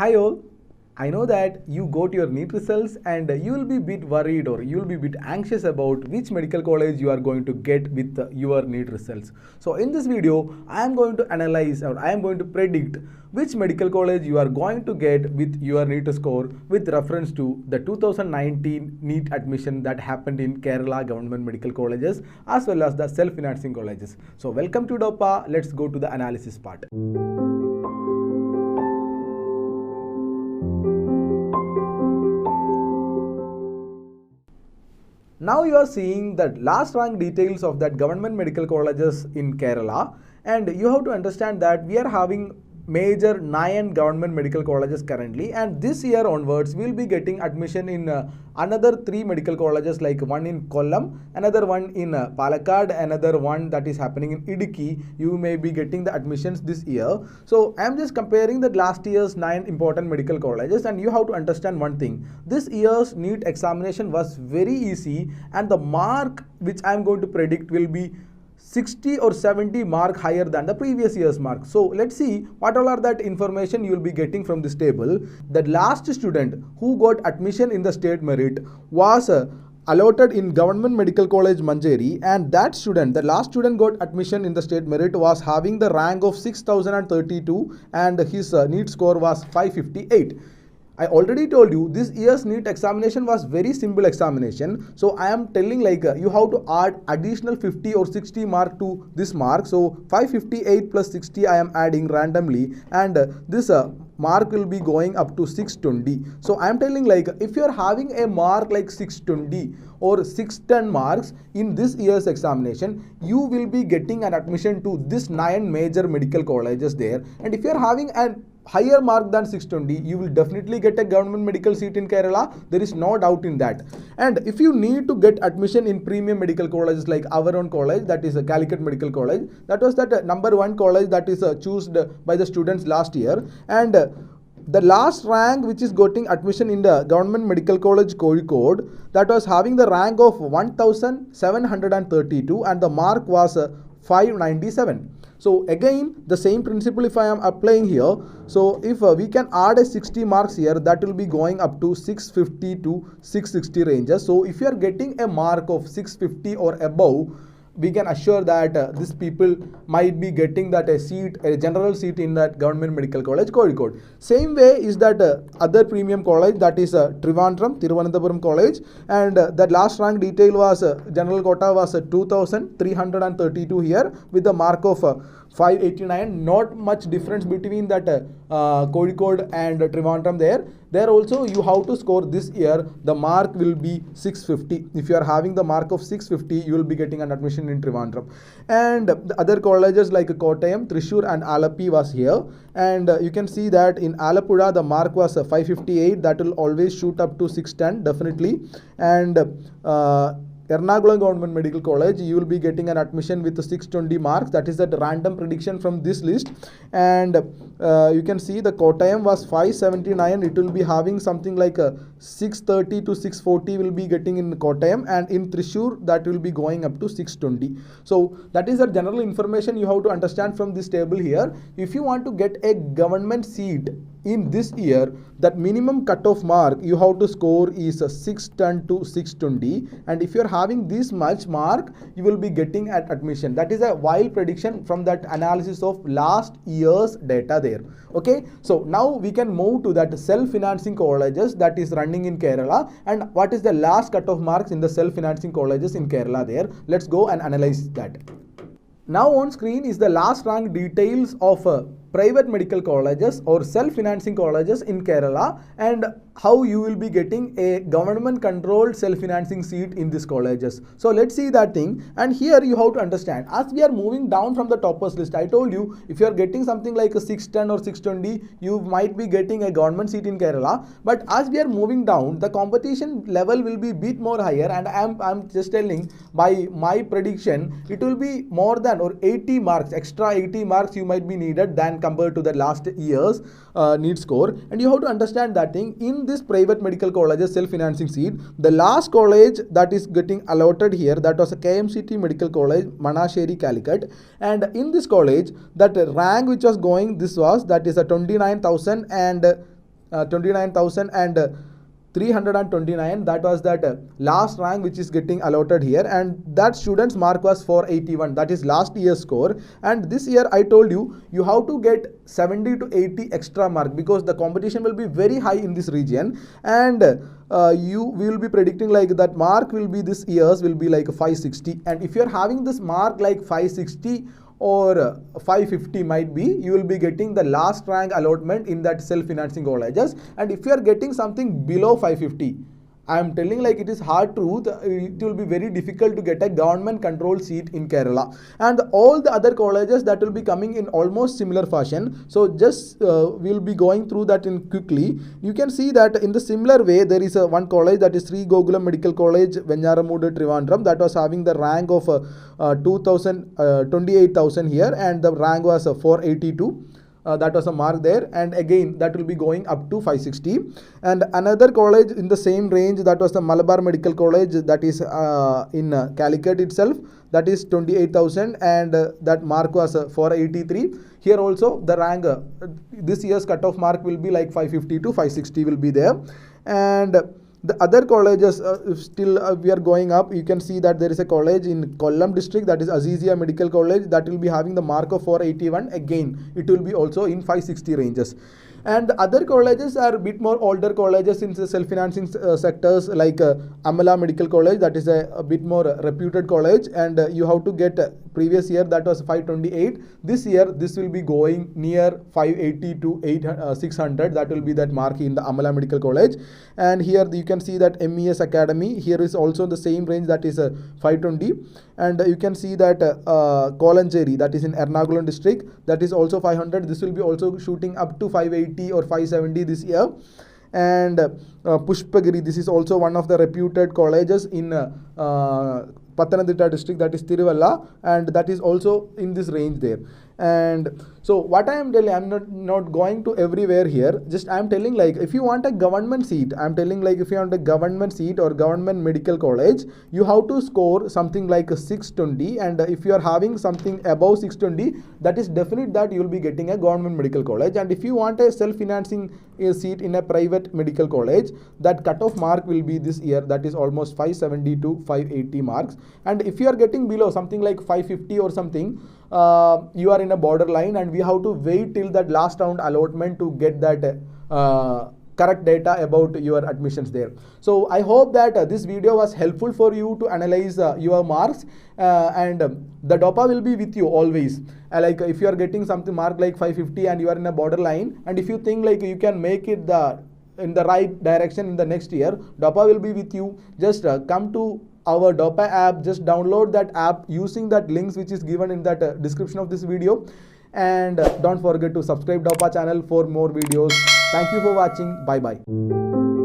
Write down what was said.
Hi all, I know that you got your NEET results and you will be a bit worried or you will be a bit anxious about which medical college you are going to get with your NEET results. So in this video, I am going to analyze or I am going to predict which medical college you are going to get with your NEET score with reference to the 2019 NEET admission that happened in Kerala government medical colleges as well as the self-financing colleges. So welcome to DOPA, let's go to the analysis part. Now you are seeing the last rank details of that government medical colleges in Kerala, and you have to understand that we are having major 9 government medical colleges currently, and this year onwards we will be getting admission in another 3 medical colleges, like one in Kollam, another one in Palakkad, another one that is happening in Idukki. You may be getting the admissions this year. So I am just comparing the last year's 9 important medical colleges, and you have to understand one thing. This year's NEET examination was very easy, and the mark which I am going to predict will be 60 or 70 mark higher than the previous year's mark. So let's see what all are that information you will be getting from this table. The last student who got admission in the state merit was allotted in Government Medical College Manjeri, and that student, the last student got admission in the state merit, was having the rank of 6032 and his NEET score was 558. I already told you this year's NEET examination was very simple examination. So I am telling like you have to add additional 50 or 60 mark to this mark. So 558 plus 60 I am adding randomly, and this mark will be going up to 620. So I am telling like if you are having a mark like 620 or 610 marks in this year's examination, you will be getting an admission to this 9 major medical colleges there. And if you are having an higher mark than 620, you will definitely get a government medical seat in Kerala. There is no doubt in that. And if you need to get admission in premium medical colleges like our own college, that is a Calicut Medical College, that was that number 1 college that is chosen by the students last year. And the last rank which is getting admission in the Government Medical College Kozhikode, that was having the rank of 1732 and the mark was 597. So again the same principle if I am applying here. So if we can add a 60 marks here, that will be going up to 650 to 660 ranges. So if you are getting a mark of 650 or above, we can assure that these people might be getting that a general seat in that Government Medical College Kozhikode. Same way is that other premium college, that is Trivandrum, Thiruvananthapuram College, and that last rank detail was general quota was 2332 here with the mark of 589. Not much difference between that Kozhikode and Trivandrum there. There also you have to score this year, the mark will be 650. If you are having the mark of 650, you will be getting an admission in Trivandrum. And the other colleges like Kottayam, Thrissur and Alappi was here. And you can see that in Alappuzha the mark was 558. That will always shoot up to 610 definitely. And Ernakulam Government Medical College, you will be getting an admission with 620 marks. That is the random prediction from this list. And you can see the Kottayam was 579. It will be having something like 630 to 640 will be getting in Kottayam, and in Thrissur that will be going up to 620. So that is the general information you have to understand from this table here. If you want to get a government seat in this year, that minimum cutoff mark you have to score is 610 to 620, and if you are having this much mark, you will be getting an admission. That is a wild prediction from that analysis of last year's data there. Okay, so now we can move to that self-financing colleges that is running in Kerala, and what is the last cutoff marks in the self-financing colleges in Kerala there. Let's go and analyze that. Now on screen is the last rank details of private medical colleges or self-financing colleges in Kerala, and how you will be getting a government controlled self-financing seat in these colleges. So let's see that thing. And here you have to understand, as we are moving down from the toppers list, I told you if you are getting something like a 610 or 620, you might be getting a government seat in Kerala. But as we are moving down, the competition level will be a bit more higher, and I'm just telling by my prediction it will be more than or 80 marks, extra 80 marks you might be needed than compared to the last year's NEET score. And you have to understand that thing. In this private medical colleges self-financing seat, the last college that is getting allotted here, that was a KMCT Medical College, Manasheri, Calicut. And in this college, that rank which was going, this was, that is a 29,000 and 29,000 and 329. That was that last rank which is getting allotted here, and that student's mark was 481. That is last year's score. And this year I told you have to get 70 to 80 extra mark, because the competition will be very high in this region. And you will be predicting like that mark will be this year's will be like 560. And if you are having this mark like 560 or 550 might be, you will be getting the last rank allotment in that self-financing colleges. And if you are getting something below 550, I am telling like it is hard truth, it will be very difficult to get a government controlled seat in Kerala. And all the other colleges that will be coming in almost similar fashion. So just we'll be going through that in quickly. You can see that in the similar way there is one college, that is Sri Gokulam Medical College, Venyaramudu, Trivandrum, that was having the rank of 28,000 here, and the rank was 482. That was a mark there, and again that will be going up to 560. And another college in the same range, that was the Malabar Medical College, that is in Calicut itself, that is 28,000, and that mark was 483. Here also the rank, this year's cutoff mark will be like 550 to 560 will be there. And the other colleges still we are going up. You can see that there is a college in Kollam district, that is Azizia Medical College, that will be having the mark of 481. Again it will be also in 560 ranges. And the other colleges are a bit more older colleges in the self-financing sectors, like Amala Medical College, that is a bit more reputed college, and you have to get previous year that was 528. This year this will be going near 580 to 600. That will be that mark in the Amala Medical College. And here you can see that MES Academy here is also in the same range, that is 520. And you can see that Kolancheri, that is in Ernakulam district, that is also 500. This will be also shooting up to 580 or 570 this year. And Pushpagiri, this is also one of the reputed colleges in Pathanamthitta district, that is Tiruvalla, and that is also in this range there. And so what I am telling, I am not going to everywhere here, just I am telling like if you want a government seat, I am telling like if you want a government seat or government medical college, you have to score something like 620. And if you are having something above 620, that is definite that you will be getting a government medical college. And if you want a self-financing seat in a private medical college, that cutoff mark will be this year, that is almost 570 to 580 marks. And if you are getting below something like 550 or something, you are in a borderline, and we have to wait till that last round allotment to get that correct data about your admissions there. So I hope that this video was helpful for you to analyze your marks, and the DOPA will be with you always. Like if you are getting something mark like 550 and you are in a borderline, and if you think like you can make it in the right direction in the next year, DOPA will be with you. Just come to our DOPA app, just download that app using that links which is given in that description of this video. And don't forget to subscribe DOPA channel for more videos. Thank you for watching. Bye bye.